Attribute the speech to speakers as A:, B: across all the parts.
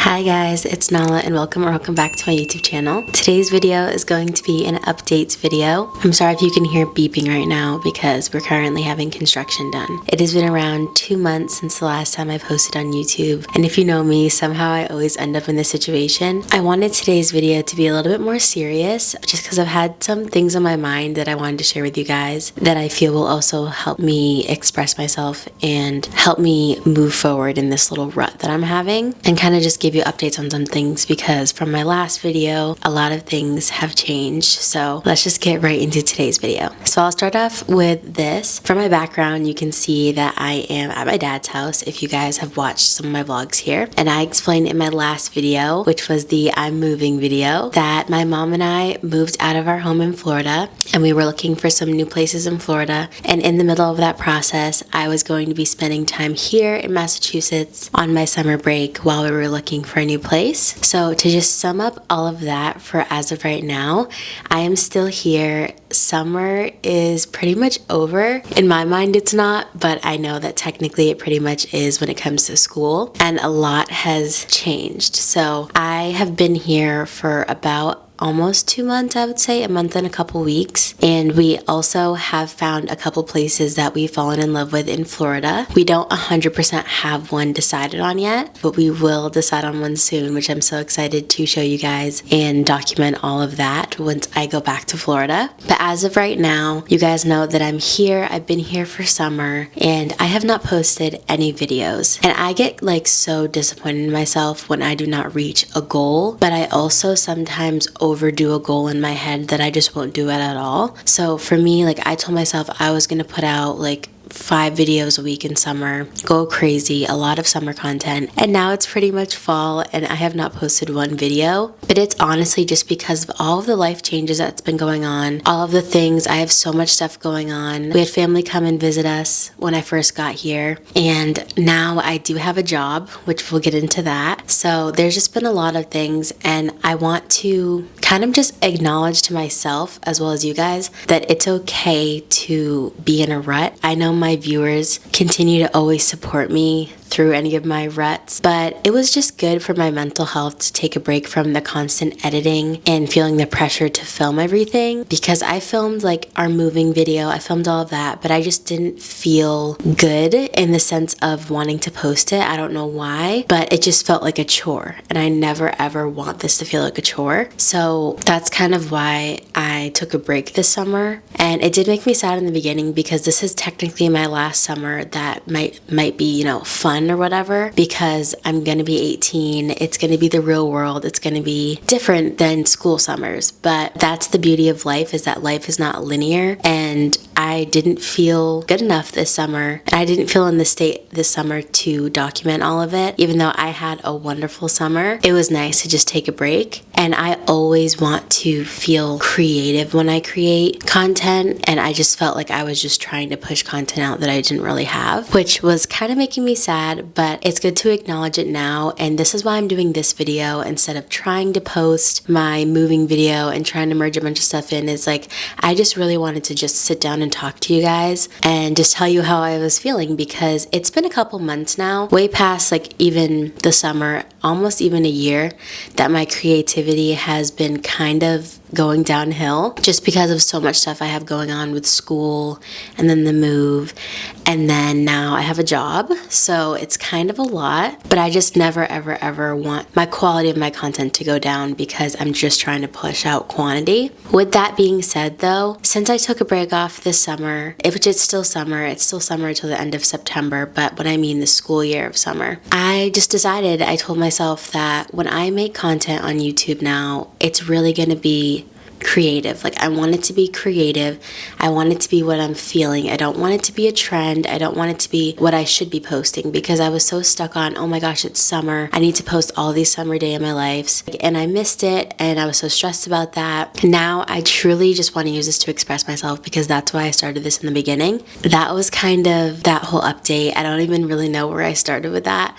A: Hi guys, it's Nala and welcome back to my YouTube channel. Today's video is going to be an updates video. I'm sorry if you can hear beeping right now because we're currently having construction done. It has been around 2 months since the last time I posted on YouTube, and if you know me, somehow I always end up in this situation. I wanted today's video to be a little bit more serious just because I've had some things on my mind that I wanted to share with you guys that I feel will also help me express myself and help me move forward in this little rut that I'm having, and kind of just give you updates on some things because from my last video a lot of things have changed. So let's just get right into today's video. So I'll start off with this. For my background, you can see that I am at my dad's house if you guys have watched some of my vlogs here, and I explained in my last video, which was the I'm moving video, that my mom and I moved out of our home in Florida and we were looking for some new places in Florida, and in the middle of that process I was going to be spending time here in Massachusetts on my summer break while we were looking for a new place. So to just sum up all of that, for as of right now, I am still here. Summer is pretty much over. In my mind it's not, but I know that technically it pretty much is when it comes to school, and a lot has changed. So I have been here for about almost 2 months, I would say, a month and a couple weeks, and we also have found a couple places that we've fallen in love with in Florida. We don't 100% have one decided on yet, but we will decide on one soon, which I'm so excited to show you guys and document all of that once I go back to Florida. But as of right now, you guys know that I'm here. I've been here for summer and I have not posted any videos, and I get like so disappointed in myself when I do not reach a goal, but I also sometimes overdo a goal in my head that I just won't do it at all. So for me, like, I told myself I was gonna put out like 5 videos a week in summer, go crazy, a lot of summer content, and now it's pretty much fall and I have not posted one video. But it's honestly just because of all of the life changes that's been going on, all of the things. I have so much stuff going on. We had family come and visit us when I first got here, and now I do have a job, which we'll get into that. So there's just been a lot of things, and I want to kind of just acknowledge to myself as well as you guys that it's okay to be in a rut. I know my viewers continue to always support me through any of my ruts, but it was just good for my mental health to take a break from the constant editing and feeling the pressure to film everything, because I filmed like our moving video, I filmed all of that, but I just didn't feel good in the sense of wanting to post it. I don't know why, but it just felt like a chore, and I never ever want this to feel like a chore. So that's kind of why I took a break this summer, and it did make me sad in the beginning because this is technically my last summer that might be, you know, fun or whatever, because I'm gonna be 18, it's gonna be the real world, it's gonna be different than school summers. But that's the beauty of life, is that life is not linear, and I didn't feel good enough this summer, and I didn't feel in the state this summer to document all of it. Even though I had a wonderful summer, it was nice to just take a break, and I always want to feel creative when I create content, and I just felt like I was just trying to push content out that I didn't really have, which was kind of making me sad. But it's good to acknowledge it now, and this is why I'm doing this video instead of trying to post my moving video and trying to merge a bunch of stuff in. Is like, I just really wanted to just sit down and talk to you guys and just tell you how I was feeling, because it's been a couple months now, way past like even the summer, almost even a year, that my creativity has been kind of going downhill just because of so much stuff I have going on with school, and then the move, and then now I have a job. So it's kind of a lot, but I just never ever want my quality of my content to go down because I'm just trying to push out quantity. With that being said though, since I took a break off this summer, which it's still summer until the end of September, but when I mean the school year of summer, I just decided, I told myself that when I make content on YouTube now, it's really gonna be creative. Like, I want it to be creative. I want it to be what I'm feeling. I don't want it to be a trend. I don't want it to be what I should be posting, because I was so stuck on, oh my gosh, it's summer, I need to post all these summer day in my lives, and I missed it, and I was so stressed about that. Now I truly just want to use this to express myself, because that's why I started this in the beginning. That was kind of that whole update. I don't even really know where I started with that,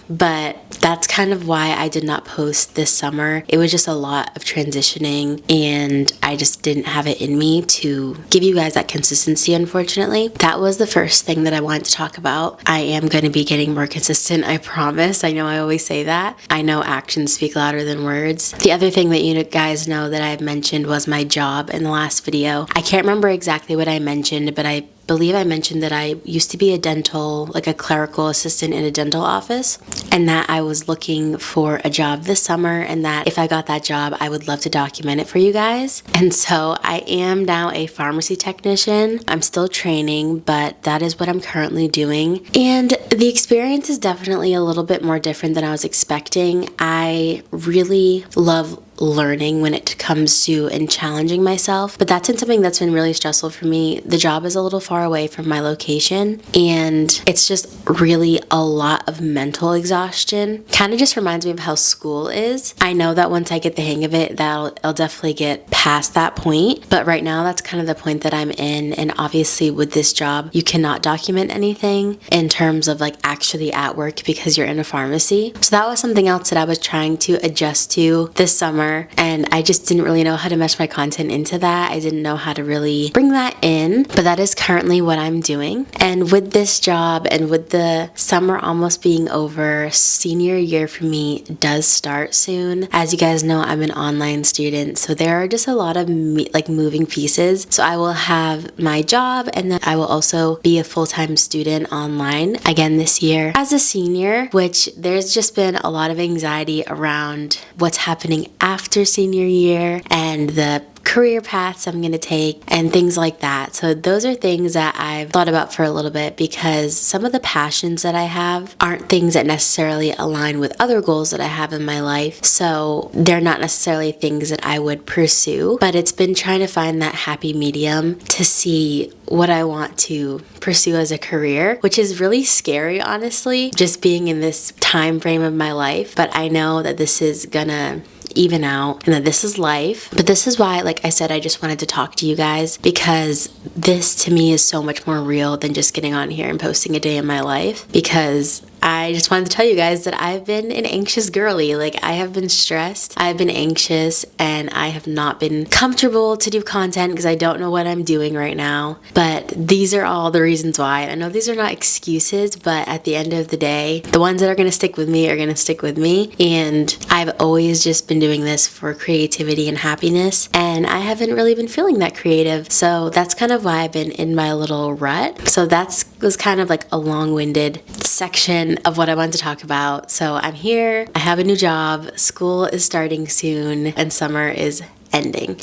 A: but that's kind of why I did not post this summer. It was just a lot of transitioning and I just didn't have it in me to give you guys that consistency, unfortunately. That was the first thing that I wanted to talk about. I am going to be getting more consistent, I promise. I know I always say that. I know actions speak louder than words. The other thing that you guys know that I've mentioned was my job in the last video. I can't remember exactly what I mentioned, but I believe I mentioned that I used to be a clerical assistant in a dental office, and that I was looking for a job this summer, and that if I got that job, I would love to document it for you guys. And so I am now a pharmacy technician. I'm still training, but that is what I'm currently doing. And the experience is definitely a little bit more different than I was expecting. I really love learning when it comes to and challenging myself, but that's been something that's been really stressful for me. The job is a little far away from my location, and it's just really a lot of mental exhaustion. Kind of just reminds me of how school is. I know that once I get the hang of it, I'll definitely get past that point, but right now that's kind of the point that I'm in. And obviously with this job, you cannot document anything in terms of actually at work because you're in a pharmacy. So that was something else that I was trying to adjust to this summer, and I just didn't really know how to mesh my content into that. I didn't know how to really bring that in, but that is currently what I'm doing. And with this job and with the summer almost being over, senior year for me does start soon. As you guys know, I'm an online student, so there are just a lot of moving pieces. So I will have my job, and then I will also be a full-time student online again this year as a senior, which there's just been a lot of anxiety around what's happening after senior year and the career paths I'm going to take and things like that. So those are things that I've thought about for a little bit, because some of the passions that I have aren't things that necessarily align with other goals that I have in my life. So they're not necessarily things that I would pursue, but it's been trying to find that happy medium to see what I want to pursue as a career, which is really scary, honestly, just being in this time frame of my life. But I know that this is gonna even out and that this is life. But this is why, like I said, I just wanted to talk to you guys, because this to me is so much more real than just getting on here and posting a day in my life. Because I just wanted to tell you guys that I've been an anxious girly. I have been stressed, I've been anxious, and I have not been comfortable to do content because I don't know what I'm doing right now. But these are all the reasons why. I know these are not excuses, but at the end of the day, the ones that are going to stick with me are going to stick with me. And I've always just been doing this for creativity and happiness, and I haven't really been feeling that creative. So that's kind of why I've been in my little rut. So that was kind of a long-winded section of what I wanted to talk about. So I'm here, I have a new job, school is starting soon, and summer is ending,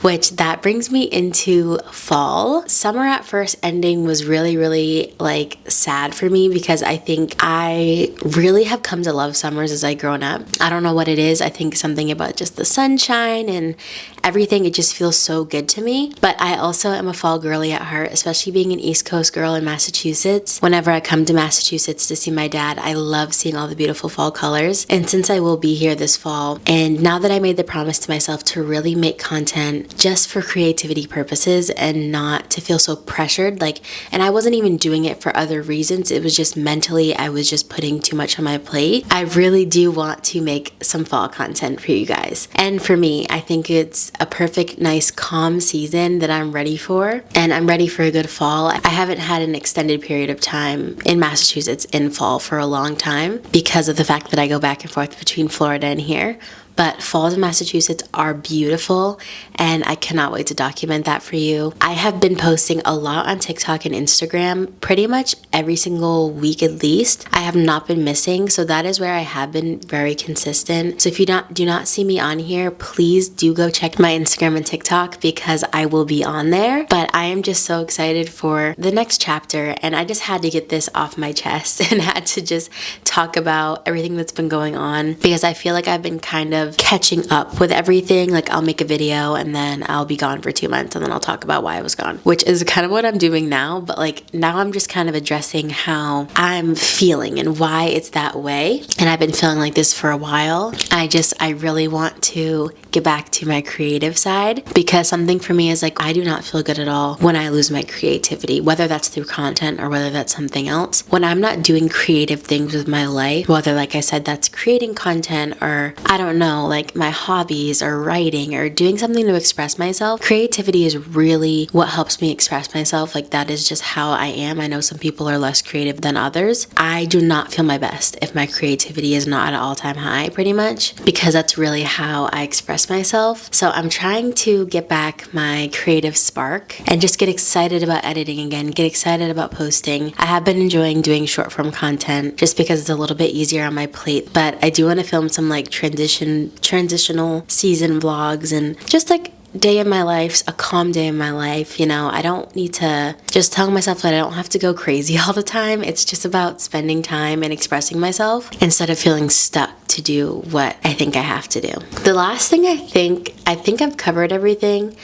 A: which that brings me into fall. Summer at first ending was really sad for me, because I think I really have come to love summers as I've grown up. I don't know what it is. I think something about just the sunshine and everything, it just feels so good to me. But I also am a fall girly at heart, especially being an East Coast girl in Massachusetts. Whenever I come to Massachusetts to see my dad, I love seeing all the beautiful fall colors. And since I will be here this fall, and now that I made the promise to myself to really make content just for creativity purposes and not to feel so pressured, and I wasn't even doing it for other reasons, it was just mentally I was just putting too much on my plate. I really do want to make some fall content for you guys, and for me, I think it's a perfect, nice, calm season that I'm ready for, and I'm ready for a good fall. I haven't had an extended period of time in Massachusetts in fall for a long time because of the fact that I go back and forth between Florida and here. But falls in Massachusetts are beautiful, and I cannot wait to document that for you. I have been posting a lot on TikTok and Instagram pretty much every single week at least. I have not been missing, so that is where I have been very consistent. So if you do not see me on here, please do go check my Instagram and TikTok, because I will be on there. But I am just so excited for the next chapter, and I just had to get this off my chest and had to just talk about everything that's been going on, because I feel like I've been kind of catching up with everything. I'll make a video and then I'll be gone for 2 months, and then I'll talk about why I was gone, which is kind of what I'm doing now. But now I'm just kind of addressing how I'm feeling and why it's that way. And I've been feeling like this for a while. I really want to get back to my creative side, because something for me is like, I do not feel good at all when I lose my creativity, whether that's through content or whether that's something else. When I'm not doing creative things with my life, whether, like I said, that's creating content or I don't know, like my hobbies or writing or doing something to express myself, creativity is really what helps me express myself. Like that is just how I am. I know some people are less creative than others. I do not feel my best if my creativity is not at an all-time high, pretty much, because that's really how I express myself. So I'm trying to get back my creative spark and just get excited about editing again, get excited about posting. I have been enjoying doing short form content just because it's a little bit easier on my plate, but I do want to film some like transitional season vlogs and just like day in my life, a calm day in my life. You know, I don't need to just tell myself that I don't have to go crazy all the time. It's just about spending time and expressing myself instead of feeling stuck to do what I think I have to do. The last thing I think I've covered everything.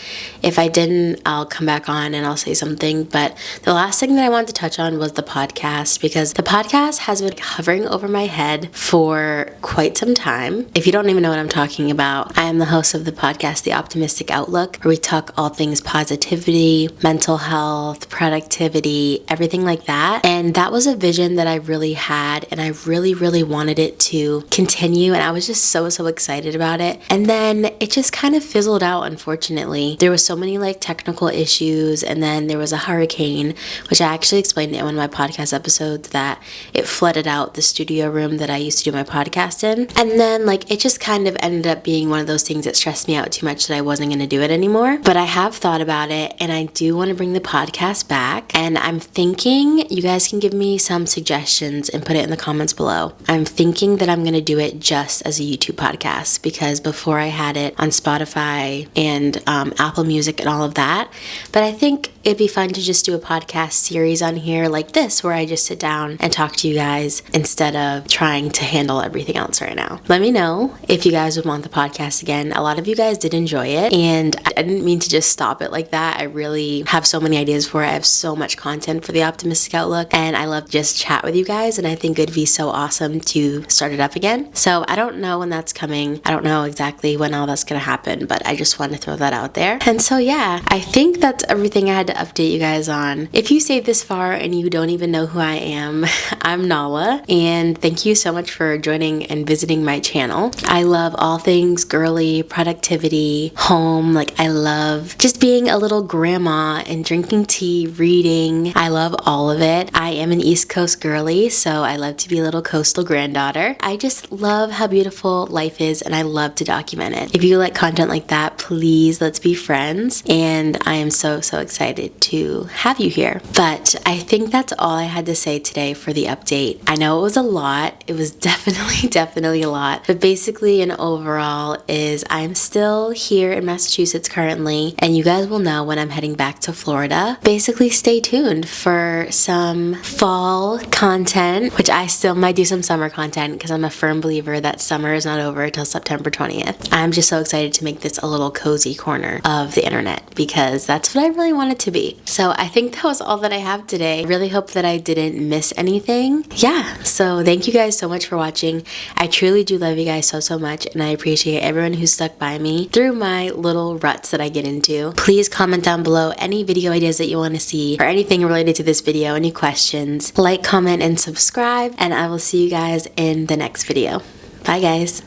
A: If I didn't, I'll come back on and I'll say something. But the last thing that I wanted to touch on was the podcast, because the podcast has been hovering over my head for quite some time. If you don't even know what I'm talking about, I am the host of the podcast, The Optimistic Outlook, where we talk all things positivity, mental health, productivity, everything like that. And that was a vision that I really had, and I really, really wanted it to continue, and I was just so excited about it. And then it just kind of fizzled out, unfortunately. There was so many like technical issues, and then there was a hurricane, which I actually explained in one of my podcast episodes, that it flooded out the studio room that I used to do my podcast in. And then like it just kind of ended up being one of those things that stressed me out too much that I wasn't going to do it anymore. But I have thought about it, and I do want to bring the podcast back, and I'm thinking you guys can give me some suggestions and put it in the comments below. I'm thinking that I'm going to do it just as a YouTube podcast, because before I had it on Spotify and Apple Music and all of that. But I think it'd be fun to just do a podcast series on here like this, where I just sit down and talk to you guys instead of trying to handle everything else right now. Let me know if you guys would want the podcast again. A lot of you guys did enjoy it, and I didn't mean to just stop it like that. I really have so many ideas for it. I have so much content for the Optimistic Outlook, and I love to just chat with you guys, and I think it'd be so awesome to start it up again. So I don't know when that's coming. I don't know exactly when all that's gonna happen, but I just want to throw that out there. And so yeah, I think that's everything I had to update you guys on. If you stayed this far and you don't even know who I am, I'm Nala, and thank you so much for joining and visiting my channel. I love all things girly, productivity, home. Like I love just being a little grandma and drinking tea, reading. I love all of it. I am an East Coast girly, so I love to be a little coastal granddaughter. I just love how beautiful life is, and I love to document it. If you like content like that, please let's be friends, and I am so excited to have you here. But I think that's all I had to say today for the update. I know it was a lot. It was definitely a lot, but basically and overall is I'm still here in Massachusetts currently, and you guys will know when I'm heading back to Florida. Basically stay tuned for some fall content, which I still might do some summer content, because I'm a firm believer that summer is not over until September 20th. I'm just so excited to make this a little cozy corner of the internet, because that's what I really want it to be. So I think that was all that I have today. I really hope that I didn't miss anything. Yeah, so thank you guys so much for watching. I truly do love you guys so much, and I appreciate everyone who stuck by me through my little ruts that I get into. Please comment down below any video ideas that you want to see or anything related to this video, any questions. Like, comment, and subscribe, and I will see you guys in the next video. Bye guys.